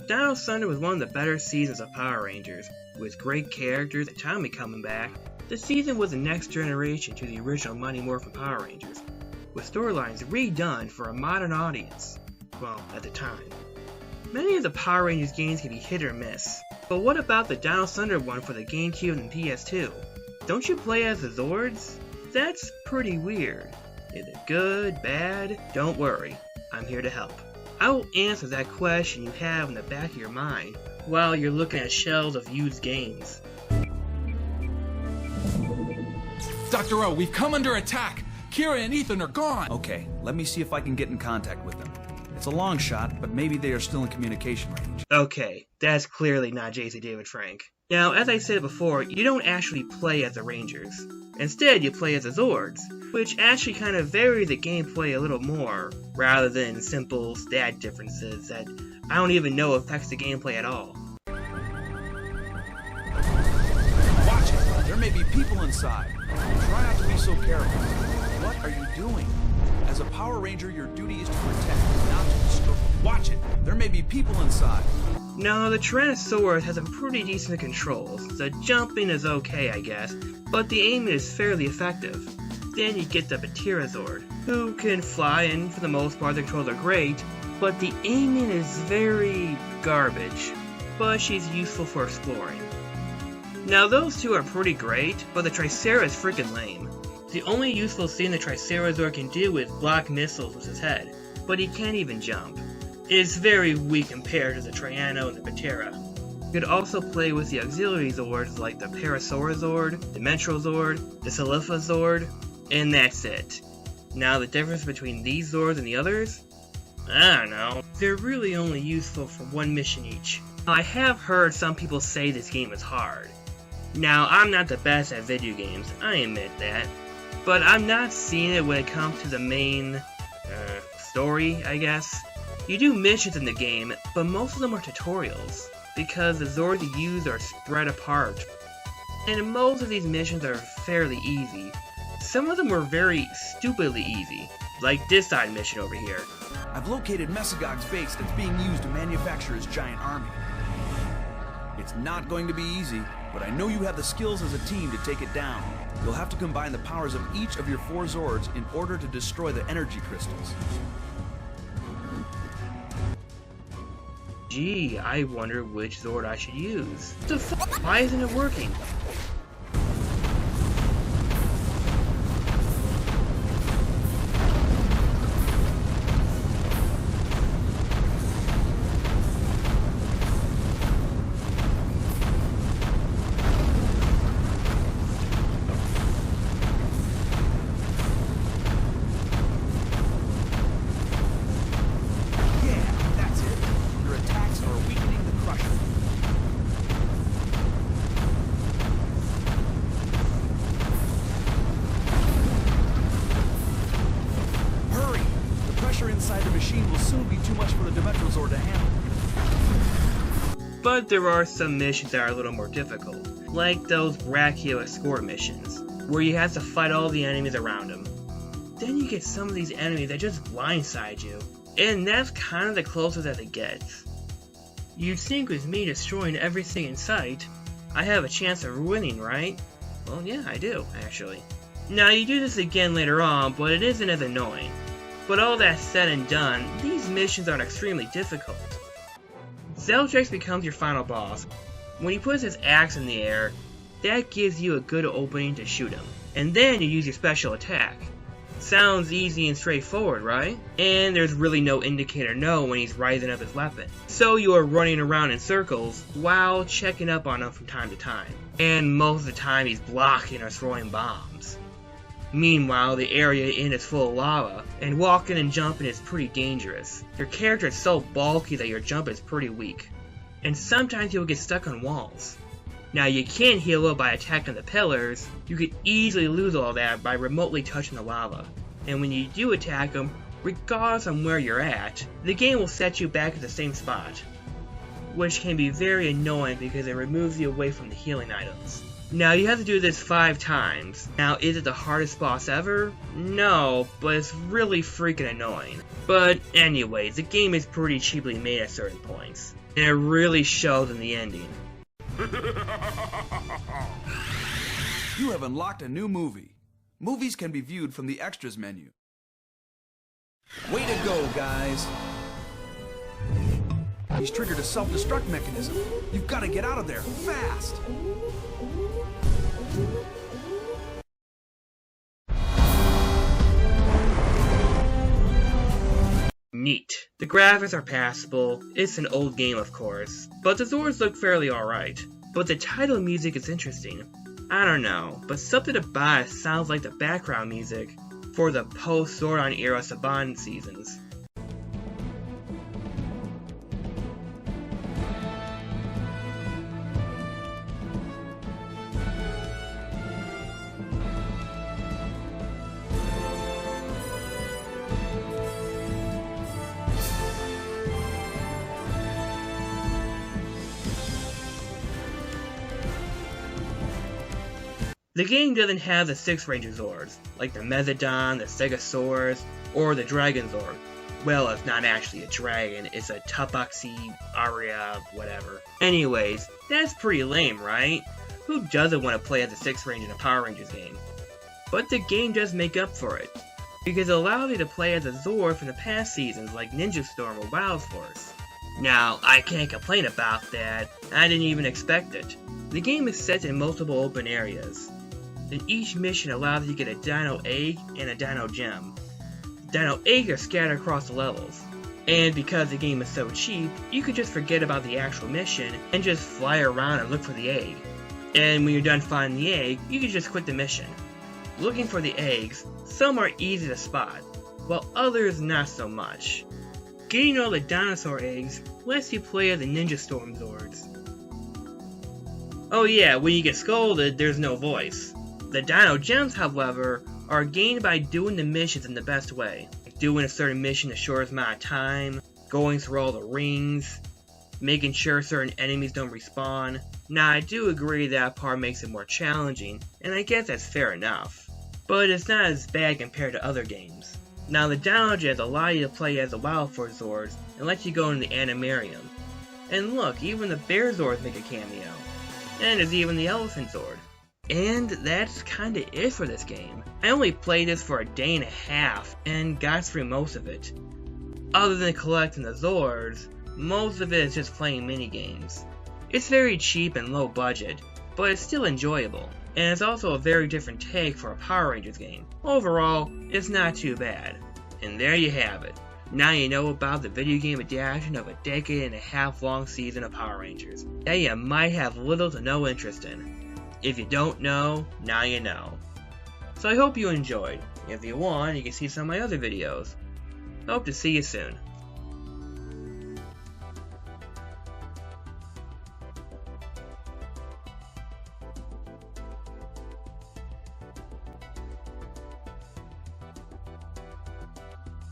Dino Thunder was one of the better seasons of Power Rangers, with great characters and Tommy coming back. The season was the next generation to the original Mighty Morphin Power Rangers, with storylines redone for a modern audience. Well, at the time. Many of the Power Rangers games can be hit or miss, but what about the Dino Thunder one for the GameCube and PS2? Don't you play as the Zords? That's pretty weird. Is it good, bad? Don't worry, I'm here to help. I will answer that question you have in the back of your mind while you're looking at shelves of used games. Dr. O, we've come under attack! Kira and Ethan are gone! Okay, let me see if I can get in contact with them. It's a long shot, but maybe they are still in communication range. Okay, that's clearly not JC David Frank. Now, as I said before, you don't actually play as the Rangers. Instead, you play as the Zords, which actually kind of varies the gameplay a little more, rather than simple stat differences that I don't even know affects the gameplay at all. Watch it! There may be people inside. Try not to be so careful. What are you doing? As a Power Ranger, your duty is to protect, not to destroy. Watch it! There may be people inside. Now, the Tyrannosaurus has some pretty decent controls. The jumping is okay, I guess, but the aiming is fairly effective. Then you get the Zord, who can fly, and for the most part the controls are great, but the aiming is very garbage. But she's useful for exploring. Now, those two are pretty great, but the Tricera is freaking lame. The only useful thing the Tricerazord can do is block missiles with his head, but he can't even jump. It's very weak compared to the Triano and the Patera. You could also play with the auxiliary Zords like the Parasaurozord, the Metrozord, the Caliphazord, and that's it. Now the difference between these Zords and the others? I don't know. They're really only useful for one mission each. I have heard some people say this game is hard. Now, I'm not the best at video games, I admit that. But I'm not seeing it when it comes to the main story, I guess. You do missions in the game, but most of them are tutorials, because the Zords you use are spread apart. And most of these missions are fairly easy. Some of them were very stupidly easy, like this side mission over here. I've located Mesogog's base that's being used to manufacture his giant army. It's not going to be easy, but I know you have the skills as a team to take it down. You'll have to combine the powers of each of your 4 Zords in order to destroy the energy crystals. Gee, I wonder which Zord I should use. What the f***? Why isn't it working? Inside the machine will soon be too much for the Dimetrozord to handle. But there are some missions that are a little more difficult, like those Brachio escort missions, where you have to fight all the enemies around them. Then you get some of these enemies that just blindside you, and that's kind of the closest that it gets. You'd think with me destroying everything in sight, I have a chance of winning, right? Well, yeah, I do, actually. Now, you do this again later on, but it isn't as annoying. But all that said and done, these missions are extremely difficult. Zeldrex becomes your final boss. When he puts his axe in the air, that gives you a good opening to shoot him. And then you use your special attack. Sounds easy and straightforward, right? And there's really no indicator no when he's rising up his weapon. So you are running around in circles while checking up on him from time to time. And most of the time he's blocking or throwing bombs. Meanwhile, the area in is full of lava, and walking and jumping is pretty dangerous. Your character is so bulky that your jump is pretty weak. And sometimes you'll get stuck on walls. Now, you can't heal up by attacking the pillars. You could easily lose all that by remotely touching the lava. And when you do attack them, regardless of where you're at, the game will set you back at the same spot. Which can be very annoying because it removes you away from the healing items. Now you have to do this 5 times. Now is it the hardest boss ever? No, but it's really freaking annoying. But anyways, the game is pretty cheaply made at certain points, and it really shows in the ending. You have unlocked a new movie. Movies can be viewed from the extras menu. Way to go, guys! He's triggered a self-destruct mechanism. You've got to get out of there, fast! Neat. The graphics are passable, it's an old game of course, but the Zords look fairly alright. But the title music is interesting. I don't know, but something about it sounds like the background music for the post-Zordon era Saban seasons. The game doesn't have the 6 Ranger Zords, like the Megalodon, the Stegosaurus, or the Dragon Zord. Well, it's not actually a dragon, it's a Tabaxi, Aria, whatever. Anyways, that's pretty lame, right? Who doesn't want to play as a 6 Ranger in a Power Rangers game? But the game does make up for it, because it allows you to play as a Zord from the past seasons like Ninja Storm or Wild Force. Now, I can't complain about that, I didn't even expect it. The game is set in multiple open areas, and each mission allows you to get a Dino Egg and a Dino Gem. Dino Egg are scattered across the levels, and because the game is so cheap, you could just forget about the actual mission and just fly around and look for the egg. And when you're done finding the egg, you can just quit the mission. Looking for the eggs, some are easy to spot, while others not so much. Getting all the dinosaur eggs lets you play as the Ninja Storm Zords. Oh yeah, when you get scolded, there's no voice. The Dino Gems, however, are gained by doing the missions in the best way. Like doing a certain mission the shortest amount of time, going through all the rings, making sure certain enemies don't respawn. Now I do agree that part makes it more challenging, and I guess that's fair enough. But it's not as bad compared to other games. Now the Dino Gems allow you to play as the Wild Force Zords and let you go into the Animarium. And look, even the Bear Zords make a cameo. And there's even the Elephant Zord. And that's kinda it for this game. I only played this for a day and a half and got through most of it. Other than collecting the Zords, most of it is just playing minigames. It's very cheap and low budget, but it's still enjoyable. And it's also a very different take for a Power Rangers game. Overall, it's not too bad. And there you have it. Now you know about the video game adaptation of a decade and a half long season of Power Rangers that you might have little to no interest in. If you don't know, now you know. So I hope you enjoyed. If you want, you can see some of my other videos. Hope to see you soon.